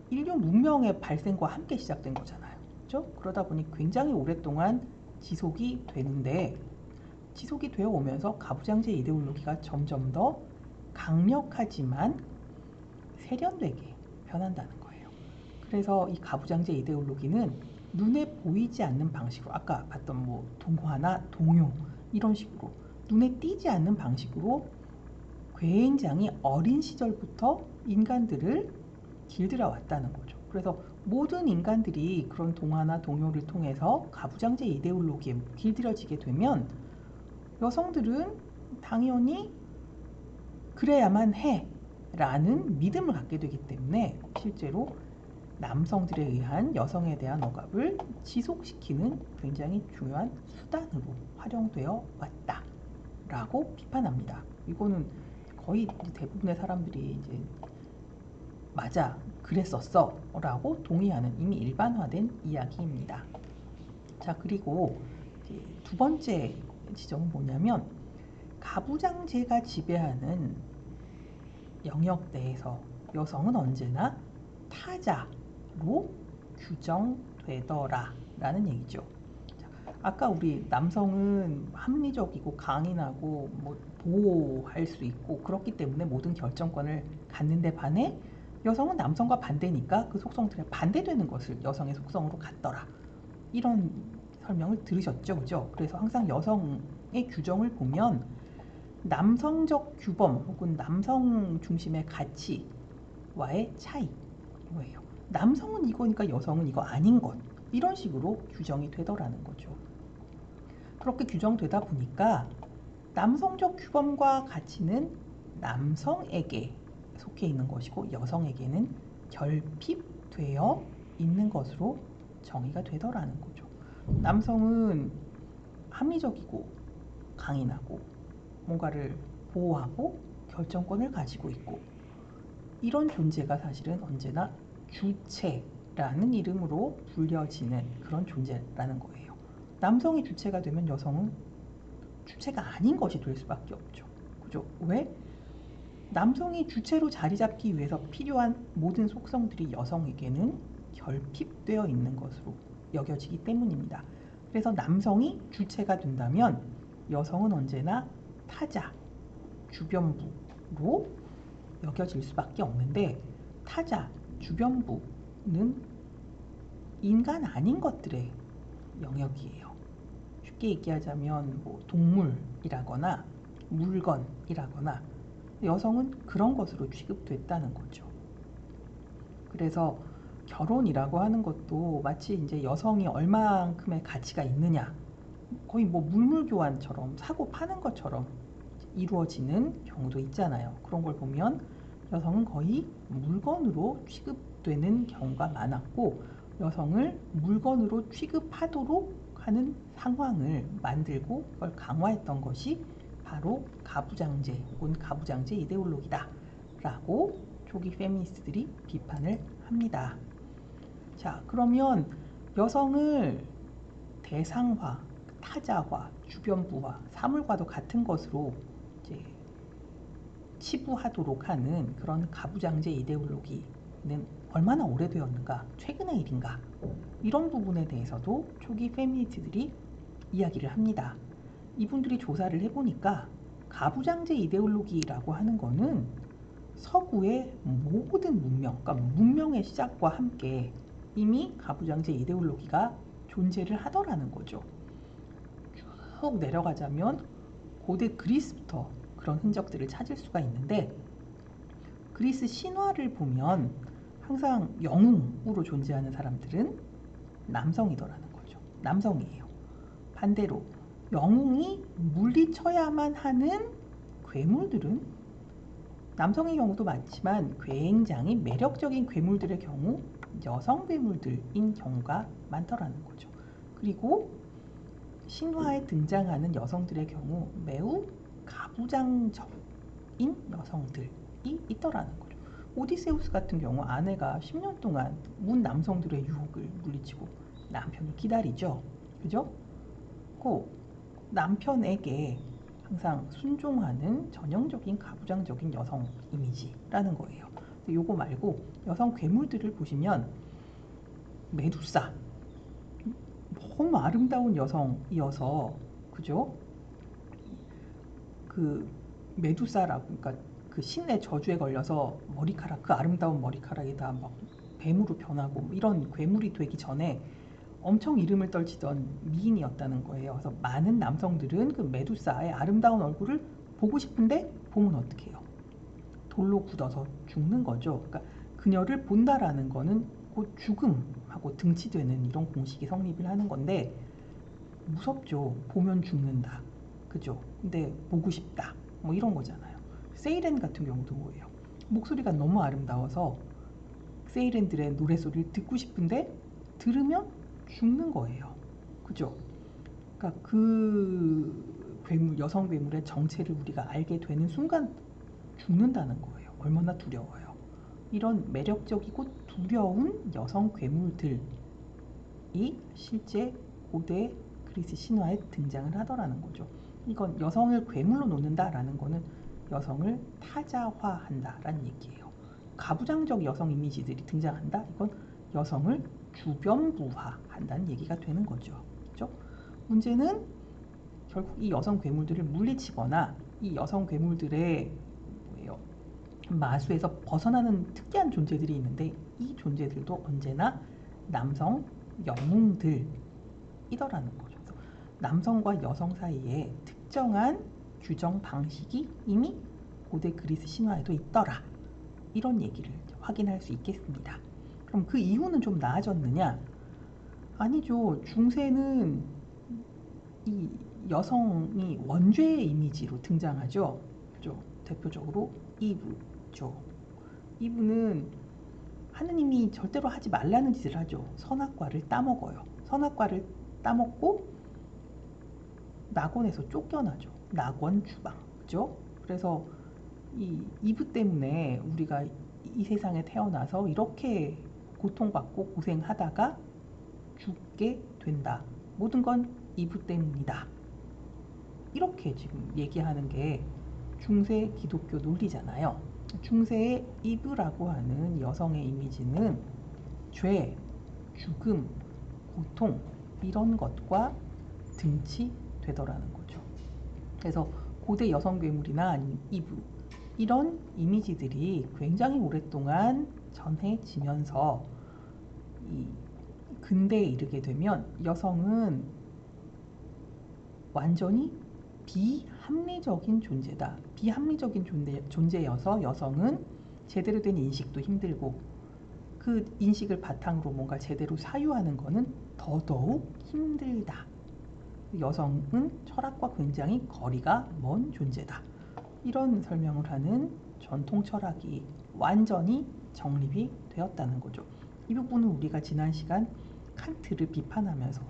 A: 인류 문명의 발생과 함께 시작된 거잖아요. 그렇죠? 그러다 보니 굉장히 오랫동안 지속이 되는데, 지속이 되어 오면서 가부장제 이데올로기가 점점 더 강력하지만 세련되게 변한다는 거예요. 그래서 이 가부장제 이데올로기는 눈에 보이지 않는 방식으로, 아까 봤던 뭐 동화나 동요 이런 식으로 눈에 띄지 않는 방식으로 굉장히 어린 시절부터 인간들을 길들여 왔다는 거죠. 그래서 모든 인간들이 그런 동화나 동요를 통해서 가부장제 이데올로기에 길들여지게 되면 여성들은 당연히 그래야만 해 라는 믿음을 갖게 되기 때문에 실제로 남성들에 의한 여성에 대한 억압을 지속시키는 굉장히 중요한 수단으로 활용되어 왔다 라고 비판합니다. 이거는 거의 대부분의 사람들이 이제 맞아, 그랬었어 라고 동의하는 이미 일반화된 이야기입니다. 자, 그리고 이제 두 번째 지점은 뭐냐면, 가부장제가 지배하는 영역 내에서 여성은 언제나 타자로 규정되더라 라는 얘기죠. 아까 우리 남성은 합리적이고 강인하고 뭐 보호할 수 있고 그렇기 때문에 모든 결정권을 갖는데 반해 여성은 남성과 반대니까 그 속성들에 반대되는 것을 여성의 속성으로 갖더라. 이런 설명을 들으셨죠, 그죠? 그래서 항상 여성의 규정을 보면 남성적 규범 혹은 남성 중심의 가치와의 차이예요. 남성은 이거니까 여성은 이거 아닌 것. 이런 식으로 규정이 되더라는 거죠. 그렇게 규정되다 보니까 남성적 규범과 가치는 남성에게 속해 있는 것이고 여성에게는 결핍되어 있는 것으로 정의가 되더라는 거죠. 남성은 합리적이고 강인하고 뭔가를 보호하고 결정권을 가지고 있고 이런 존재가 사실은 언제나 주체라는 이름으로 불려지는 그런 존재라는 거예요. 남성이 주체가 되면 여성은 주체가 아닌 것이 될 수밖에 없죠. 그죠? 왜? 남성이 주체로 자리 잡기 위해서 필요한 모든 속성들이 여성에게는 결핍되어 있는 것으로 여겨지기 때문입니다. 그래서 남성이 주체가 된다면 여성은 언제나 타자, 주변부로 여겨질 수밖에 없는데 타자, 주변부는 인간 아닌 것들의 영역이에요. 쉽게 얘기하자면 뭐 동물이라거나 물건이라거나 여성은 그런 것으로 취급됐다는 거죠. 그래서 결혼이라고 하는 것도 마치 이제 여성이 얼마만큼의 가치가 있느냐 거의 뭐 물물교환처럼 사고 파는 것처럼 이루어지는 경우도 있잖아요. 그런 걸 보면 여성은 거의 물건으로 취급되는 경우가 많았고 여성을 물건으로 취급하도록 하는 상황을 만들고 그걸 강화했던 것이 바로 가부장제 혹은 가부장제 이데올로기다 라고 초기 페미니스트들이 비판을 합니다. 자, 그러면 여성을 대상화, 타자화, 주변부화, 사물과도 같은 것으로 이제 치부하도록 하는 그런 가부장제 이데올로기는 얼마나 오래되었는가, 최근의 일인가 이런 부분에 대해서도 초기 페미니스트들이 이야기를 합니다. 이분들이 조사를 해보니까 가부장제 이데올로기라고 하는 거는 서구의 모든 문명, 그러니까 문명의 시작과 함께 이미 가부장제 이데올로기가 존재를 하더라는 거죠. 쭉 내려가자면 고대 그리스부터 그런 흔적들을 찾을 수가 있는데 그리스 신화를 보면 항상 영웅으로 존재하는 사람들은 남성이더라는 거죠. 남성이에요. 반대로 영웅이 물리쳐야만 하는 괴물들은 남성의 경우도 많지만 굉장히 매력적인 괴물들의 경우 여성 괴물들인 경우가 많더라는 거죠. 그리고 신화에 등장하는 여성들의 경우 매우 가부장적인 여성들이 있더라는 거죠. 오디세우스 같은 경우 아내가 10년 동안 문 남성들의 유혹을 물리치고 남편을 기다리죠. 그죠? 그 남편에게 항상 순종하는 전형적인 가부장적인 여성 이미지라는 거예요. 요거 말고 여성 괴물들을 보시면 메두사 너무 아름다운 여성이어서 그죠? 그 메두사라고 그러니까 그 신의 저주에 걸려서 머리카락 그 아름다운 머리카락이 다 막 뱀으로 변하고 이런 괴물이 되기 전에 엄청 이름을 떨치던 미인이었다는 거예요. 그래서 많은 남성들은 그 메두사의 아름다운 얼굴을 보고 싶은데 보면 어떡해요? 돌로 굳어서 죽는 거죠. 그러니까 그녀를 본다라는 거는 곧 죽음하고 등치되는 이런 공식이 성립을 하는 건데 무섭죠. 보면 죽는다. 그죠? 근데 보고 싶다. 뭐 이런 거잖아요. 세이렌 같은 경우도 뭐예요? 목소리가 너무 아름다워서 세이렌들의 노래소리를 듣고 싶은데 들으면 죽는 거예요. 그죠? 그러니까 그 괴물, 여성 괴물의 정체를 우리가 알게 되는 순간 죽는다는 거예요. 얼마나 두려워요. 이런 매력적이고 두려운 여성 괴물들이 실제 고대 그리스 신화에 등장을 하더라는 거죠. 이건 여성을 괴물로 놓는다라는 거는 여성을 타자화한다라는 얘기예요. 가부장적 여성 이미지들이 등장한다? 이건 여성을 주변부화한다는 얘기가 되는 거죠. 그렇죠? 문제는 결국 이 여성 괴물들을 물리치거나 이 여성 괴물들의 마수에서 벗어나는 특이한 존재들이 있는데 이 존재들도 언제나 남성 영웅들이더라는 거죠. 그래서 남성과 여성 사이에 특정한 규정 방식이 이미 고대 그리스 신화에도 있더라. 이런 얘기를 확인할 수 있겠습니다. 그럼 그 이후는 좀 나아졌느냐? 아니죠. 중세는 이 여성이 원죄의 이미지로 등장하죠. 그렇죠? 대표적으로 이브죠. 이브는 하느님이 절대로 하지 말라는 짓을 하죠. 선악과를 따먹어요. 선악과를 따먹고 낙원에서 쫓겨나죠. 낙원 주방. 그죠? 그래서 이 이브 때문에 우리가 이 세상에 태어나서 이렇게 고통받고 고생하다가 죽게 된다. 모든 건 이브 때문이다. 이렇게 지금 얘기하는 게 중세 기독교 논리잖아요. 중세의 이브라고 하는 여성의 이미지는 죄, 죽음, 고통 이런 것과 등치되더라는 거죠. 그래서 고대 여성 괴물이나 아니면 이브 이런 이미지들이 굉장히 오랫동안 전해지면서 이 근대에 이르게 되면 여성은 완전히 비합리적인 존재다. 비합리적인 존재여서 여성은 제대로 된 인식도 힘들고 그 인식을 바탕으로 뭔가 제대로 사유하는 것은 더더욱 힘들다. 여성은 철학과 굉장히 거리가 먼 존재다. 이런 설명을 하는 전통 철학이 완전히 정립이 되었다는 거죠. 이 부분은 우리가 지난 시간 칸트를 비판하면서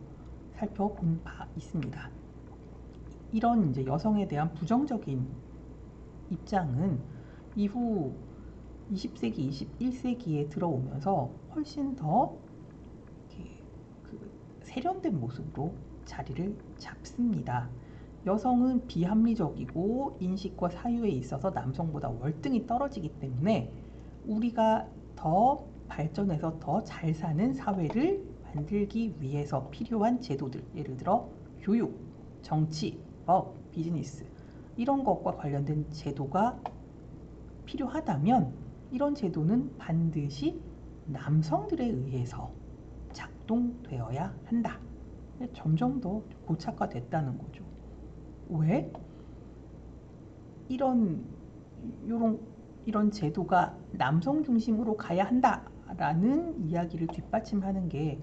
A: 살펴본 바 있습니다. 이런 이제 여성에 대한 부정적인 입장은 이후 20세기, 21세기에 들어오면서 훨씬 더 세련된 모습으로 자리를 잡습니다. 여성은 비합리적이고 인식과 사유에 있어서 남성보다 월등히 떨어지기 때문에 우리가 더 발전해서 더 잘 사는 사회를 만들기 위해서 필요한 제도들, 예를 들어 교육, 정치, 법, 비즈니스 이런 것과 관련된 제도가 필요하다면 이런 제도는 반드시 남성들에 의해서 작동되어야 한다. 점점 더 고착화됐다는 거죠. 왜? 이런 제도가 남성 중심으로 가야 한다라는 이야기를 뒷받침하는 게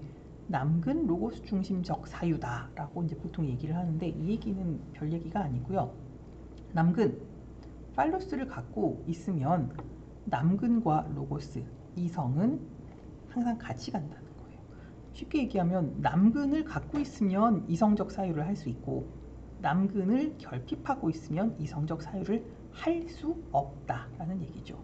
A: 남근 로고스 중심적 사유다라고 이제 보통 얘기를 하는데 이 얘기는 별 얘기가 아니고요. 남근 팔로스를 갖고 있으면 남근과 로고스 이성은 항상 같이 간다는 거예요. 쉽게 얘기하면 남근을 갖고 있으면 이성적 사유를 할 수 있고 남근을 결핍하고 있으면 이성적 사유를 할 수 없다라는 얘기죠.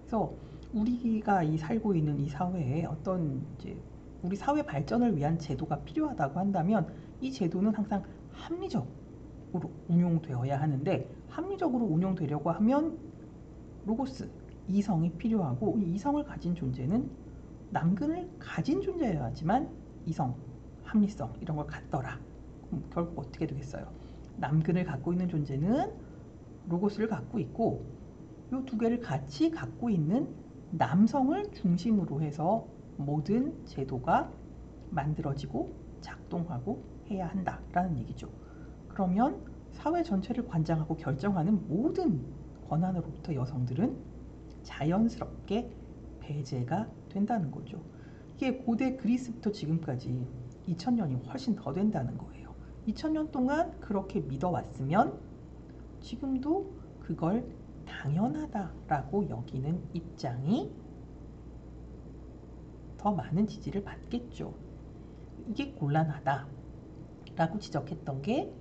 A: 그래서 우리가 살고 있는 이 사회에 어떤 이제 우리 사회 발전을 위한 제도가 필요하다고 한다면 이 제도는 항상 합리적으로 운용되어야 하는데 합리적으로 운용되려고 하면 로고스, 이성이 필요하고 이 이성을 가진 존재는 남근을 가진 존재여야지만 이성, 합리성 이런 걸 갖더라. 그럼 결국 어떻게 되겠어요? 남근을 갖고 있는 존재는 로고스를 갖고 있고 이 두 개를 같이 갖고 있는 남성을 중심으로 해서 모든 제도가 만들어지고 작동하고 해야 한다라는 얘기죠. 그러면 사회 전체를 관장하고 결정하는 모든 권한으로부터 여성들은 자연스럽게 배제가 된다는 거죠. 이게 고대 그리스부터 지금까지 2000년이 훨씬 더 된다는 거예요. 2000년 동안 그렇게 믿어왔으면 지금도 그걸 당연하다라고 여기는 입장이 더 많은 지지를 받겠죠. 이게 곤란하다라고 지적했던 게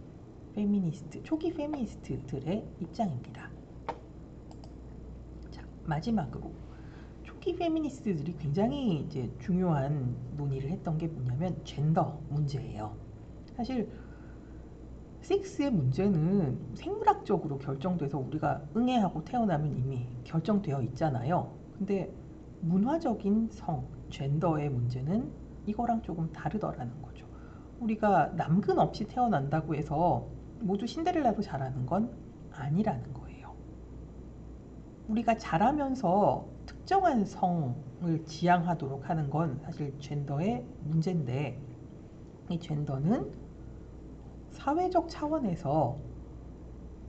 A: 초기 페미니스트들의 입장입니다. 자, 마지막으로 초기 페미니스트들이 굉장히 이제 중요한 논의를 했던 게 뭐냐면 젠더 문제예요. 사실 섹스의 문제는 생물학적으로 결정돼서 우리가 응애하고 태어나면 이미 결정되어 있잖아요. 근데 문화적인 젠더의 문제는 이거랑 조금 다르더라는 거죠. 우리가 남근 없이 태어난다고 해서 모두 신데렐라로 자라는 건 아니라는 거예요. 우리가 자라면서 특정한 성을 지향하도록 하는 건 사실 젠더의 문제인데, 이 젠더는 사회적 차원에서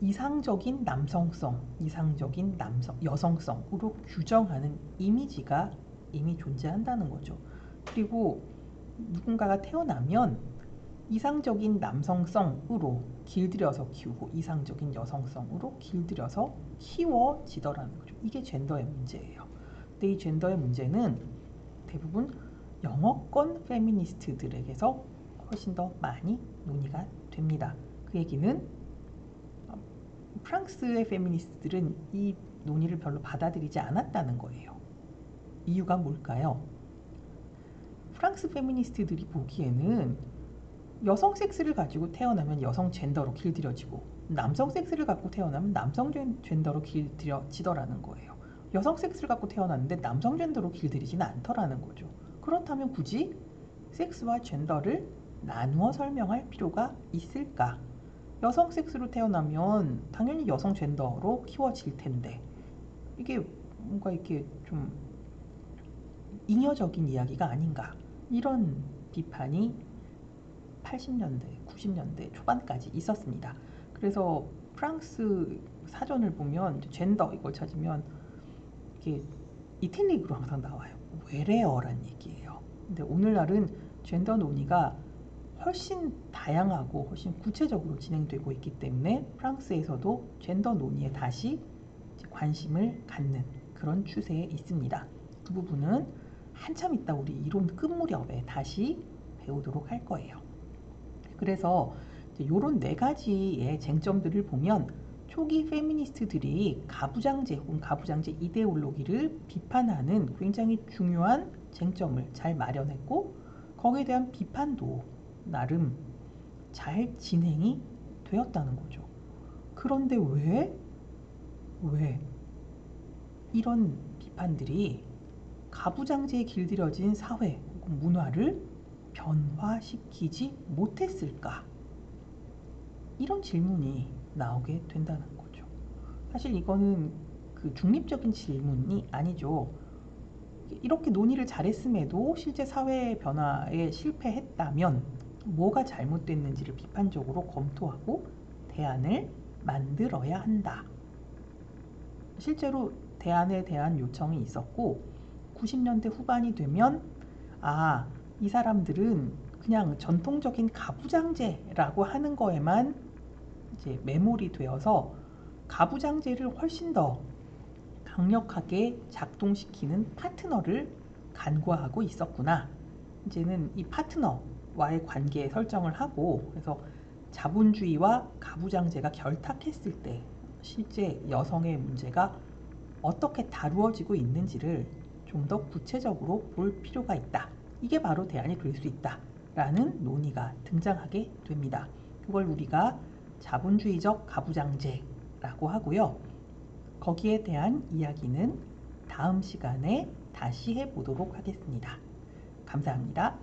A: 이상적인 남성성, 이상적인 여성성으로 규정하는 이미지가 이미 존재한다는 거죠. 그리고 누군가가 태어나면 이상적인 남성성으로 길들여서 키우고 이상적인 여성성으로 길들여서 키워지더라는 거죠. 이게 젠더의 문제예요. 근데 이 젠더의 문제는 대부분 영어권 페미니스트들에게서 훨씬 더 많이 논의가 됩니다. 그 얘기는 프랑스의 페미니스트들은 이 논의를 별로 받아들이지 않았다는 거예요. 이유가 뭘까요? 프랑스 페미니스트들이 보기에는 여성 섹스를 가지고 태어나면 여성 젠더로 길들여지고 남성 섹스를 갖고 태어나면 남성 젠더로 길들여지더라는 거예요. 여성 섹스를 갖고 태어났는데 남성 젠더로 길들이지는 않더라는 거죠. 그렇다면 굳이 섹스와 젠더를 나누어 설명할 필요가 있을까? 여성 섹스로 태어나면 당연히 여성 젠더로 키워질 텐데 이게 뭔가 이렇게 좀 잉여적인 이야기가 아닌가, 이런 비판이 80년대, 90년대 초반까지 있었습니다. 그래서 프랑스 사전을 보면 젠더 이걸 찾으면 이게 이탈릭으로 항상 나와요. 외래어란 얘기예요. 근데 오늘날은 젠더 논의가 훨씬 다양하고 훨씬 구체적으로 진행되고 있기 때문에 프랑스에서도 젠더 논의에 다시 관심을 갖는 그런 추세에 있습니다. 그 부분은 한참 있다 우리 이론 끝 무렵에 다시 배우도록 할 거예요. 그래서 이런 네 가지의 쟁점들을 보면 초기 페미니스트들이 가부장제 혹은 가부장제 이데올로기를 비판하는 굉장히 중요한 쟁점을 잘 마련했고, 거기에 대한 비판도 나름 잘 진행이 되었다는 거죠. 그런데 왜 이런 비판들이 가부장제에 길들여진 사회 혹은 문화를 변화시키지 못했을까? 이런 질문이 나오게 된다는 거죠. 사실 이거는 그 중립적인 질문이 아니죠. 이렇게 논의를 잘했음에도 실제 사회 변화에 실패했다면 뭐가 잘못됐는지를 비판적으로 검토하고 대안을 만들어야 한다. 실제로 대안에 대한 요청이 있었고 90년대 후반이 되면 이 사람들은 그냥 전통적인 가부장제라고 하는 거에만 이제 매몰이 되어서 가부장제를 훨씬 더 강력하게 작동시키는 파트너를 간과하고 있었구나. 이제는 이 파트너와의 관계 설정을 하고, 그래서 자본주의와 가부장제가 결탁했을 때 실제 여성의 문제가 어떻게 다루어지고 있는지를 좀 더 구체적으로 볼 필요가 있다. 이게 바로 대안이 될 수 있다 라는 논의가 등장하게 됩니다. 그걸 우리가 자본주의적 가부장제라고 하고요. 거기에 대한 이야기는 다음 시간에 다시 해보도록 하겠습니다. 감사합니다.